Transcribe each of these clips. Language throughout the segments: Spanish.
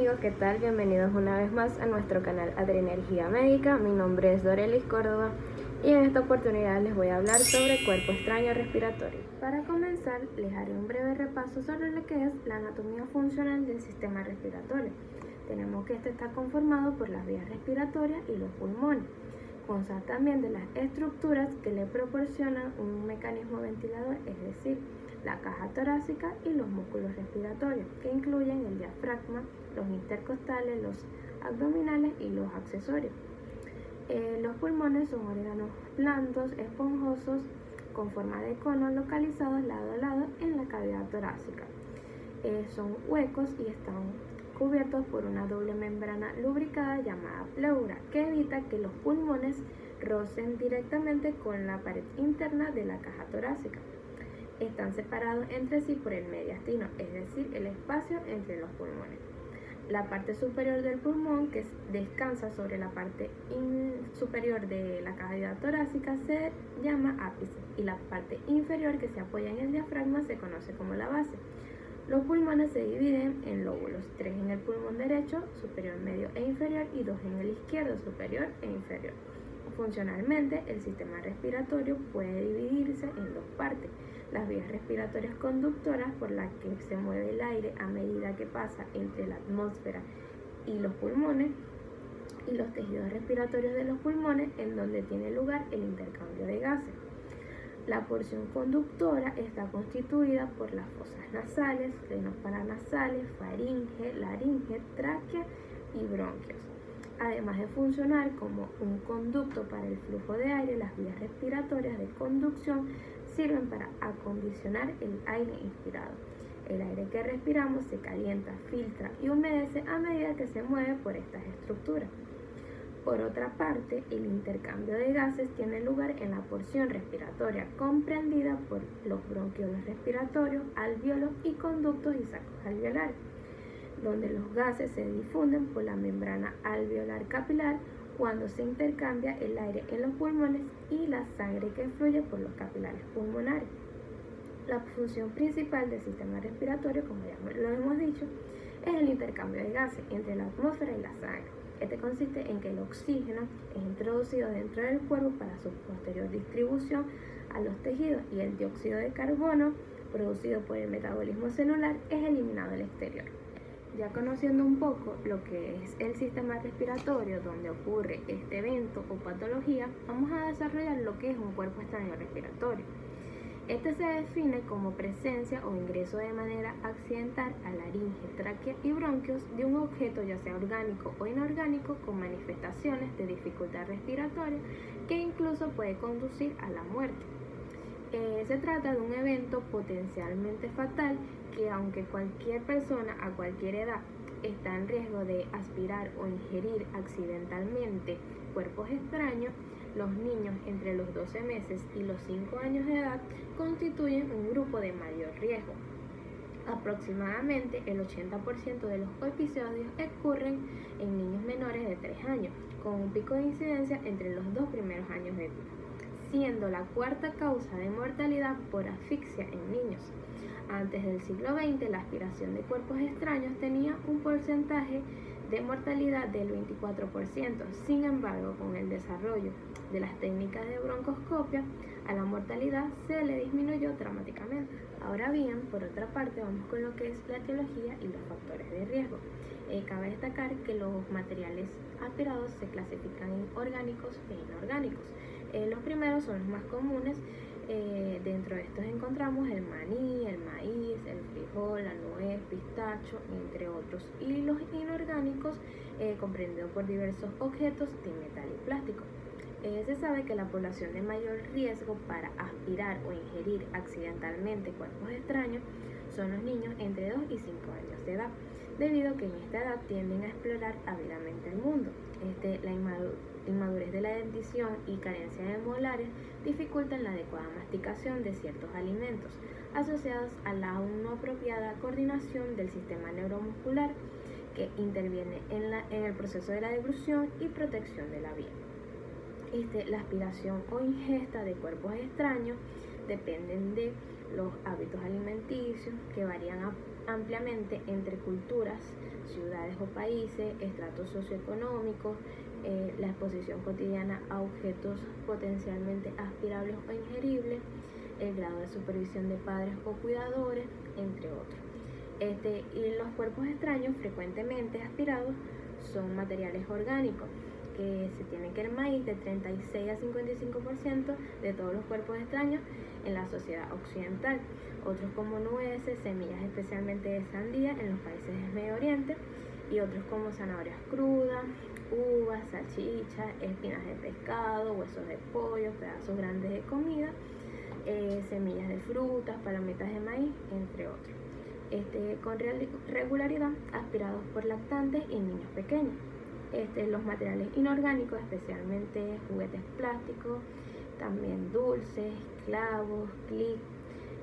amigos, ¿qué tal? Bienvenidos una vez más a nuestro canal Adrenergia Médica. Mi nombre es Dorelis Córdoba y en esta oportunidad les voy a hablar sobre cuerpo extraño respiratorio. Para comenzar, les haré un breve repaso sobre lo que es la anatomía funcional del sistema respiratorio. Tenemos que este está conformado por las vías respiratorias y los pulmones. Consta también de las estructuras que le proporcionan un mecanismo ventilador, es decir, la caja torácica y los músculos respiratorios, que incluyen el diafragma, los intercostales, los abdominales y los accesorios. Los pulmones son órganos blandos, esponjosos, con forma de cono, localizados lado a lado en la cavidad torácica. Son huecos y están cubiertos por una doble membrana lubricada llamada pleura, que evita que los pulmones rocen directamente con la pared interna de la caja torácica. Están separados entre sí por el mediastino, es decir, el espacio entre los pulmones. La parte superior del pulmón, que descansa sobre la parte superior de la cavidad torácica, se llama ápice, y la parte inferior, que se apoya en el diafragma, se conoce como la base. Los pulmones se dividen en lóbulos, 3 en el pulmón derecho, superior, medio e inferior, y 2 en el izquierdo, superior e inferior. Funcionalmente, el sistema respiratorio puede dividirse en dos partes: las vías respiratorias conductoras, por las que se mueve el aire a medida que pasa entre la atmósfera y los pulmones, y los tejidos respiratorios de los pulmones, en donde tiene lugar el intercambio de gases. La porción conductora está constituida por las fosas nasales, senos paranasales, faringe, laringe, tráquea y bronquios. Además de funcionar como un conducto para el flujo de aire, las vías respiratorias de conducción sirven para acondicionar el aire inspirado. El aire que respiramos se calienta, filtra y humedece a medida que se mueve por estas estructuras. Por otra parte, el intercambio de gases tiene lugar en la porción respiratoria, comprendida por los bronquiolos respiratorios, alvéolos y conductos y sacos alveolares, donde los gases se difunden por la membrana alveolar capilar cuando se intercambia el aire en los pulmones y la sangre que fluye por los capilares pulmonares. La función principal del sistema respiratorio, como ya lo hemos dicho, es el intercambio de gases entre la atmósfera y la sangre. Este consiste en que el oxígeno es introducido dentro del cuerpo para su posterior distribución a los tejidos, y el dióxido de carbono, producido por el metabolismo celular, es eliminado al exterior. Ya conociendo un poco lo que es el sistema respiratorio, donde ocurre este evento o patología, vamos a desarrollar lo que es un cuerpo extraño respiratorio. Este se define como presencia o ingreso de manera accidental a laringe, tráquea y bronquios de un objeto, ya sea orgánico o inorgánico, con manifestaciones de dificultad respiratoria que incluso puede conducir a la muerte. Se trata de un evento potencialmente fatal que, aunque cualquier persona a cualquier edad está en riesgo de aspirar o ingerir accidentalmente cuerpos extraños, los niños entre los 12 meses y los 5 años de edad constituyen un grupo de mayor riesgo. Aproximadamente el 80% de los episodios ocurren en niños menores de 3 años, con un pico de incidencia entre los 2 primeros años de vida, siendo la cuarta causa de mortalidad por asfixia en niños. Antes del siglo XX, la aspiración de cuerpos extraños tenía un porcentaje de mortalidad del 24%. Sin embargo, con el desarrollo de las técnicas de broncoscopia, a la mortalidad se le disminuyó dramáticamente. Ahora bien, por otra parte, vamos con lo que es la etiología y los factores de riesgo. Cabe destacar que los materiales aspirados se clasifican en orgánicos e inorgánicos. Los primeros son los más comunes. Dentro de estos encontramos el maní, el maíz, el frijol, la nuez, pistacho, entre otros. Y los inorgánicos, comprendidos por diversos objetos de metal y plástico. Se sabe que la población de mayor riesgo para aspirar o ingerir accidentalmente cuerpos extraños son los niños entre 2 y 5 años de edad, debido a que en esta edad tienden a explorar ávidamente el mundo. La inmadurez de la dentición y carencia de molares dificultan la adecuada masticación de ciertos alimentos, asociados a la aún no apropiada coordinación del sistema neuromuscular, que interviene en el proceso de la deglución y protección de la vía. La aspiración o ingesta de cuerpos extraños dependen de los hábitos alimenticios que varían ampliamente entre culturas, ciudades o países, estratos socioeconómicos, la exposición cotidiana a objetos potencialmente aspirables o ingeribles, el grado de supervisión de padres o cuidadores, entre otros. Y los cuerpos extraños frecuentemente aspirados son materiales orgánicos, que se tiene que el maíz de 36 a 55% de todos los cuerpos extraños en la sociedad occidental, otros como nueces, semillas especialmente de sandía en los países del Medio Oriente, y otros como zanahorias crudas, uvas, salchichas, espinas de pescado, huesos de pollo, pedazos grandes de comida, semillas de frutas, palomitas de maíz, entre otros. Con regularidad aspirados por lactantes y niños pequeños. Los materiales inorgánicos, especialmente juguetes plásticos, también dulces, clavos, clips,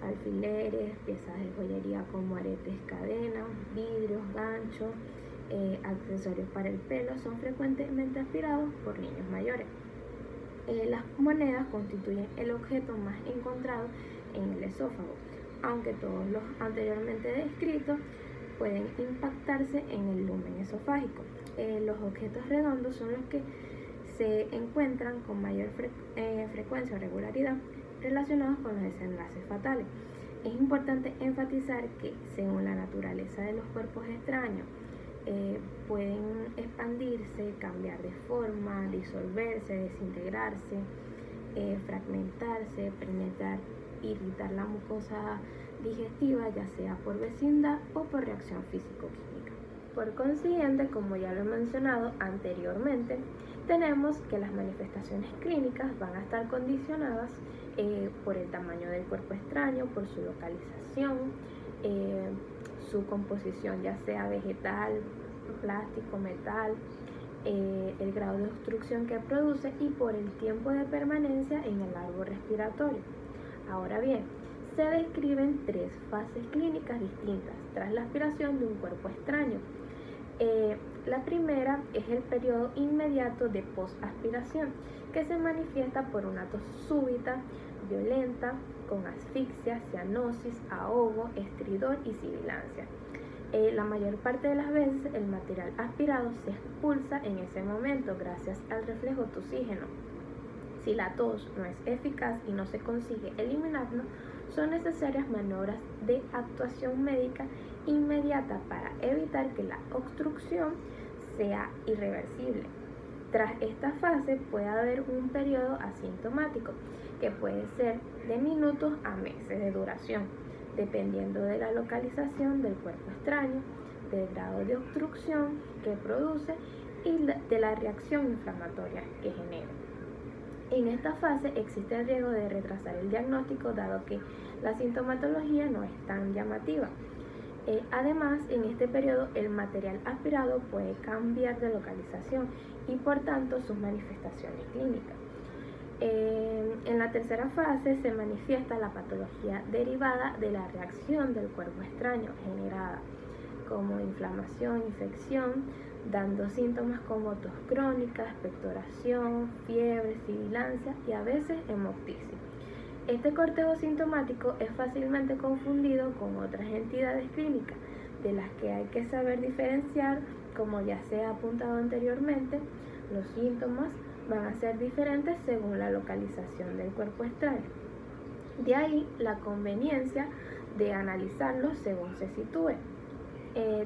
alfileres, piezas de joyería como aretes, cadenas, vidrios, ganchos, accesorios para el pelo, son frecuentemente aspirados por niños mayores. Las monedas constituyen el objeto más encontrado en el esófago, aunque todos los anteriormente descritos pueden impactarse en el lumen esofágico. Los objetos redondos son los que se encuentran con mayor frecuencia o regularidad relacionados con los desenlaces fatales. Es importante enfatizar que, según la naturaleza de los cuerpos extraños, pueden expandirse, cambiar de forma, disolverse, desintegrarse, fragmentarse, penetrar, irritar la mucosa digestiva, ya sea por vecindad o por reacción físico-química. Por consiguiente, como ya lo he mencionado anteriormente, tenemos que las manifestaciones clínicas van a estar condicionadas por el tamaño del cuerpo extraño, por su localización, su composición, ya sea vegetal, plástico, metal, el grado de obstrucción que produce y por el tiempo de permanencia en el árbol respiratorio. Ahora bien, se describen 3 fases clínicas distintas tras la aspiración de un cuerpo extraño. La primera es el periodo inmediato de posaspiración, que se manifiesta por una tos súbita, violenta, con asfixia, cianosis, ahogo, estridor y sibilancia. La mayor parte de las veces el material aspirado se expulsa en ese momento gracias al reflejo tosígeno. Si la tos no es eficaz y no se consigue eliminarlo, son necesarias maniobras de actuación médica inmediata para evitar que la obstrucción sea irreversible. Tras esta fase puede haber un periodo asintomático que puede ser de minutos a meses de duración, dependiendo de la localización del cuerpo extraño, del grado de obstrucción que produce y de la reacción inflamatoria que genera. En esta fase existe el riesgo de retrasar el diagnóstico, dado que la sintomatología no es tan llamativa. Además, en este periodo el material aspirado puede cambiar de localización y por tanto sus manifestaciones clínicas. En la tercera fase se manifiesta la patología derivada de la reacción del cuerpo extraño generada como inflamación, infección, dando síntomas como tos crónica, expectoración, fiebre, sibilancia y a veces hemoptisis. Este cortejo sintomático es fácilmente confundido con otras entidades clínicas, de las que hay que saber diferenciar. Como ya se ha apuntado anteriormente, los síntomas van a ser diferentes según la localización del cuerpo extraño. De ahí la conveniencia de analizarlos según se sitúe.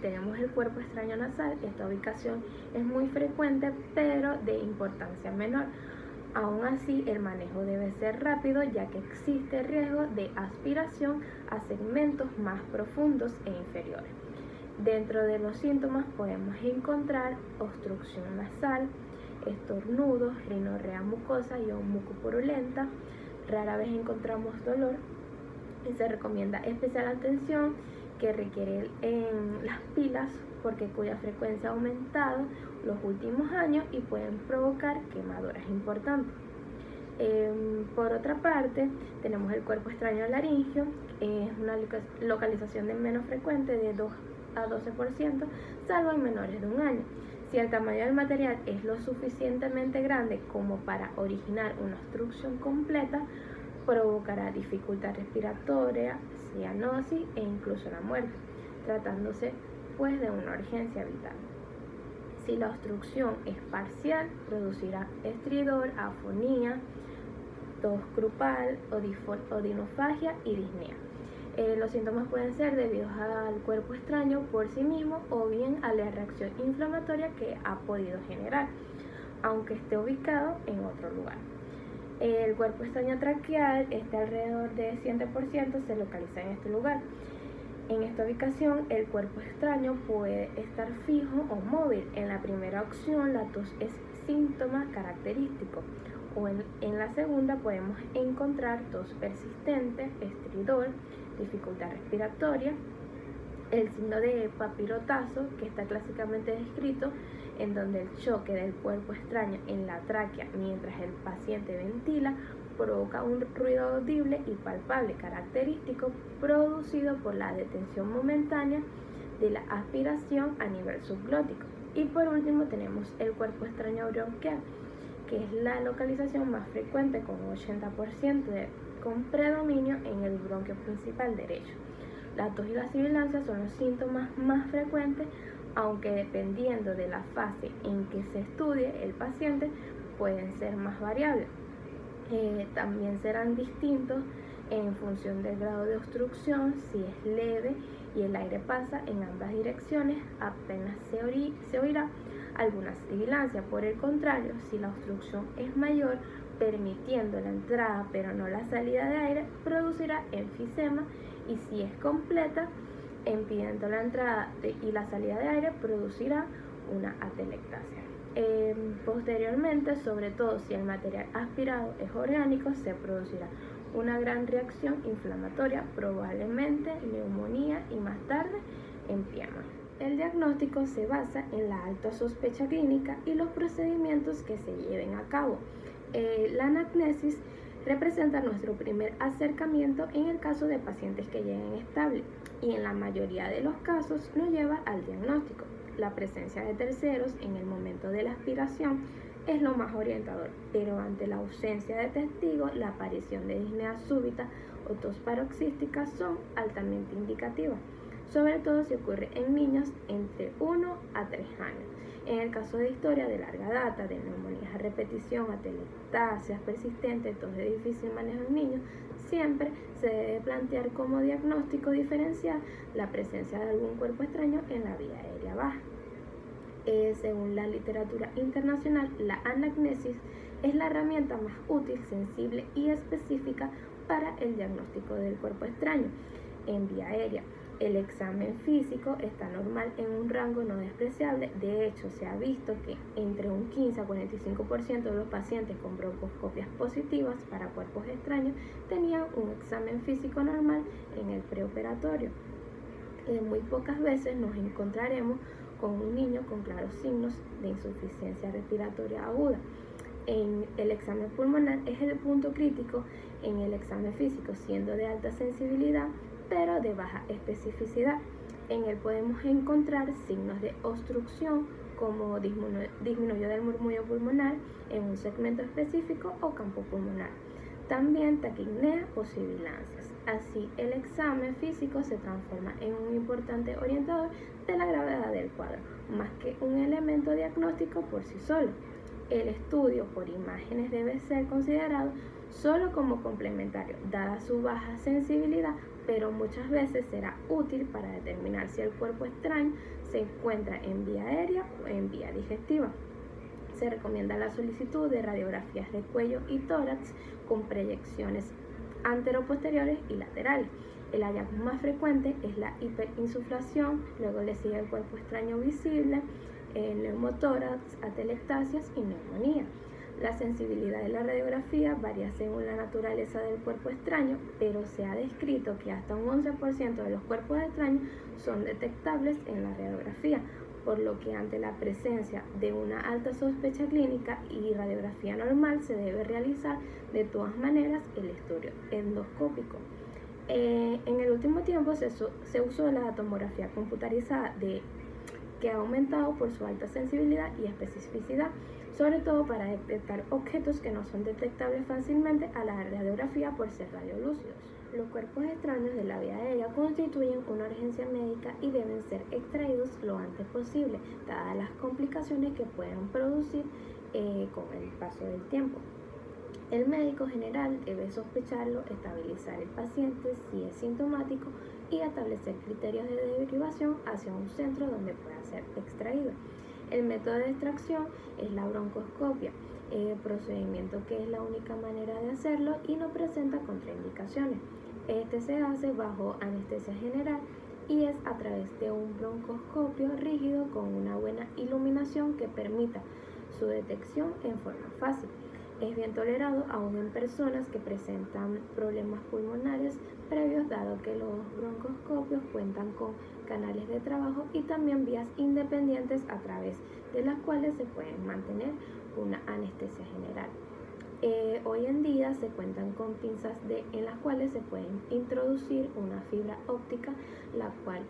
Tenemos el cuerpo extraño nasal. Esta ubicación es muy frecuente pero de importancia menor. Aún así, el manejo debe ser rápido, ya que existe riesgo de aspiración a segmentos más profundos e inferiores. Dentro de los síntomas podemos encontrar obstrucción nasal, estornudos, rinorrea mucosa y o mucopurulenta. Rara vez encontramos dolor y se recomienda especial atención que requiere en las pilas, cuya frecuencia ha aumentado los últimos años y pueden provocar quemaduras importantes. Por otra parte, tenemos el cuerpo extraño laringio. Es una localización de menos frecuente, de 2 a 12%, salvo en menores de 1 año. Si el tamaño del material es lo suficientemente grande como para originar una obstrucción completa provocará dificultad respiratoria, cianosis e incluso la muerte, tratándose pues de una urgencia vital. Si la obstrucción es parcial, producirá estridor, afonía, tos grupal, odinofagia y disnea. Los síntomas pueden ser debidos al cuerpo extraño por sí mismo o bien a la reacción inflamatoria que ha podido generar, aunque esté ubicado en otro lugar. El cuerpo extraño traqueal, alrededor de 100%, se localiza en este lugar. En esta ubicación, el cuerpo extraño puede estar fijo o móvil. En la primera opción, la tos es síntoma característico, o en la segunda podemos encontrar tos persistente, estridor, dificultad respiratoria, el signo de papirotazo, que está clásicamente descrito, en donde el choque del cuerpo extraño en la tráquea mientras el paciente ventila provoca un ruido audible y palpable característico producido por la detención momentánea de la aspiración a nivel subglótico. Y por último tenemos el cuerpo extraño bronquial, que es la localización más frecuente con un 80% con predominio en el bronquio principal derecho. La tos y la sibilancia son los síntomas más frecuentes, aunque dependiendo de la fase en que se estudie el paciente pueden ser más variables. También serán distintos en función del grado de obstrucción. Si es leve y el aire pasa en ambas direcciones, apenas se oirá alguna sibilancia. Por el contrario, si la obstrucción es mayor, permitiendo la entrada pero no la salida de aire, producirá enfisema, y si es completa, impidiendo la entrada y la salida de aire, producirá una atelectasia. Posteriormente, sobre todo si el material aspirado es orgánico, se producirá una gran reacción inflamatoria, probablemente neumonía y más tarde empiema. El diagnóstico se basa en la alta sospecha clínica y los procedimientos que se lleven a cabo. La anamnesis representa nuestro primer acercamiento en el caso de pacientes que lleguen estables, y en la mayoría de los casos nos lleva al diagnóstico. La presencia de terceros en el momento de la aspiración es lo más orientador, pero ante la ausencia de testigos, la aparición de disnea súbita o tos paroxística son altamente indicativas, sobre todo si ocurre en niños entre 1 a 3 años. En el caso de historia de larga data, de neumonías a repetición, atelectasias persistentes, tos de difícil manejo en niños, siempre se debe plantear como diagnóstico diferencial la presencia de algún cuerpo extraño en la vía aérea baja. Según la literatura internacional, la anamnesis es la herramienta más útil, sensible y específica para el diagnóstico del cuerpo extraño en vía aérea. El examen físico está normal en un rango no despreciable. De hecho, se ha visto que entre un 15 a 45% de los pacientes con broncoscopias positivas para cuerpos extraños tenían un examen físico normal en el preoperatorio. Muy pocas veces nos encontraremos con un niño con claros signos de insuficiencia respiratoria aguda. En el examen pulmonar es el punto crítico en el examen físico, siendo de alta sensibilidad pero de baja especificidad. En él podemos encontrar signos de obstrucción como disminuyo del murmullo pulmonar en un segmento específico o campo pulmonar. También taquipnea o sibilancias. Así, el examen físico se transforma en un importante orientador de la gravedad del cuadro, más que un elemento diagnóstico por sí solo. El estudio por imágenes debe ser considerado solo como complementario, dada su baja sensibilidad, pero muchas veces será útil para determinar si el cuerpo extraño se encuentra en vía aérea o en vía digestiva. Se recomienda la solicitud de radiografías de cuello y tórax con proyecciones anteroposteriores y laterales. El hallazgo más frecuente es la hiperinsuflación, luego le sigue el cuerpo extraño visible, el neumotórax, atelectasias y neumonía. La sensibilidad de la radiografía varía según la naturaleza del cuerpo extraño, pero se ha descrito que hasta un 11% de los cuerpos extraños son detectables en la radiografía, por lo que ante la presencia de una alta sospecha clínica y radiografía normal se debe realizar de todas maneras el estudio endoscópico. En el último tiempo se usó la tomografía computarizada que ha aumentado por su alta sensibilidad y especificidad, sobre todo para detectar objetos que no son detectables fácilmente a la radiografía por ser radiolúcidos. Los cuerpos extraños de la vía aérea constituyen una urgencia médica y deben ser extraídos lo antes posible, dadas las complicaciones que pueden producir con el paso del tiempo. El médico general debe sospecharlo, estabilizar el paciente si es sintomático y establecer criterios de derivación hacia un centro donde pueda ser extraído. El método de extracción es la broncoscopia, procedimiento que es la única manera de hacerlo y no presenta contraindicaciones. Este se hace bajo anestesia general y es a través de un broncoscopio rígido con una buena iluminación que permita su detección en forma fácil. Es bien tolerado aún en personas que presentan problemas pulmonares previos, dado que los broncoscopios cuentan con canales de trabajo y también vías independientes a través de las cuales se puede mantener una anestesia general. Hoy en día se cuentan con pinzas en las cuales se pueden introducir una fibra óptica, la cual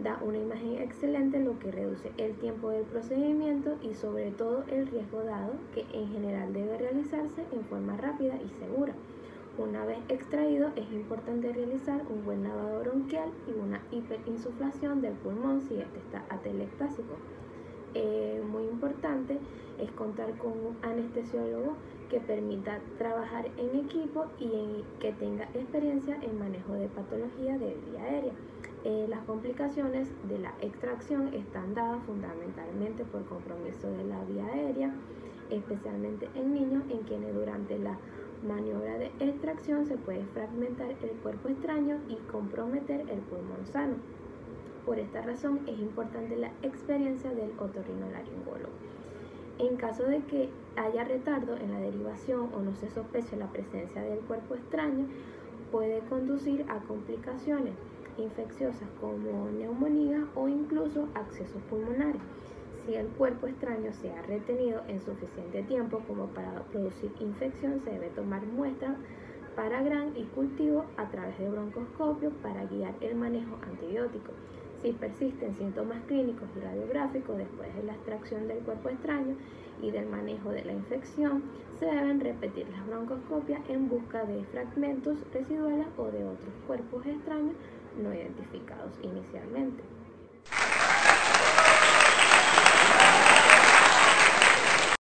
da una imagen excelente, lo que reduce el tiempo del procedimiento y sobre todo el riesgo, dado que en general debe realizarse en forma rápida y segura. Una vez extraído, es importante realizar un buen lavado bronquial y una hiperinsuflación del pulmón si este está atelectásico. Muy importante es contar con un anestesiólogo que permita trabajar en equipo y que tenga experiencia en manejo de patología de vía aérea. Las complicaciones de la extracción están dadas fundamentalmente por compromiso de la vía aérea, especialmente en niños, en quienes durante la maniobra de extracción se puede fragmentar el cuerpo extraño y comprometer el pulmón sano. Por esta razón es importante la experiencia del otorrinolaringólogo. En caso de que haya retardo en la derivación o no se sospeche la presencia del cuerpo extraño, puede conducir a complicaciones infecciosas como neumonía o incluso accesos pulmonares. Si el cuerpo extraño se ha retenido en suficiente tiempo como para producir infección, se debe tomar muestras para gran y cultivo a través de broncoscopio para guiar el manejo antibiótico. Si persisten síntomas clínicos y radiográficos después de la extracción del cuerpo extraño y del manejo de la infección, se deben repetir las broncoscopias en busca de fragmentos residuales o de otros cuerpos extraños no identificados inicialmente.